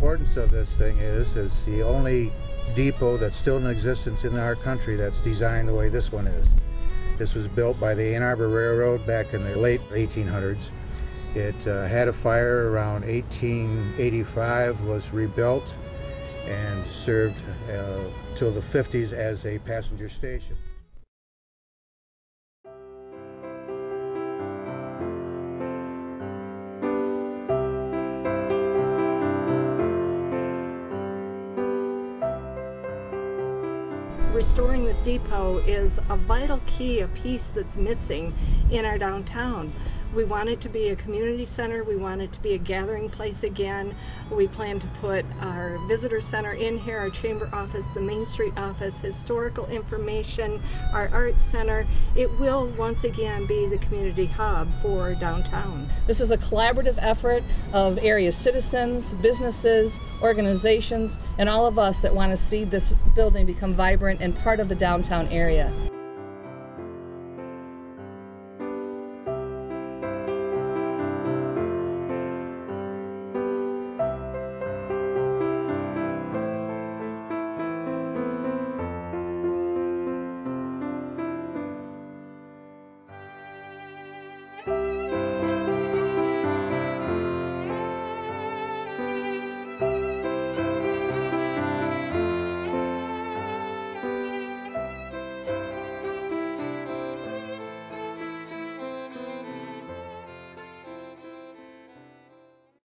importance of this thing is the only depot that's still in existence in our country that's designed the way this one is. This was built by the Ann Arbor Railroad back in the late 1800s. It had a fire around 1885, was rebuilt, and served till the 50s as a passenger station. Restoring this depot is a vital key, a piece that's missing in our downtown. We want it to be a community center. We want it to be a gathering place again. We plan to put our visitor center in here, our chamber office, the Main Street office, historical information, our arts center. It will once again be the community hub for downtown. This is a collaborative effort of area citizens, businesses, organizations, and all of us that want to see this building become vibrant and part of the downtown area.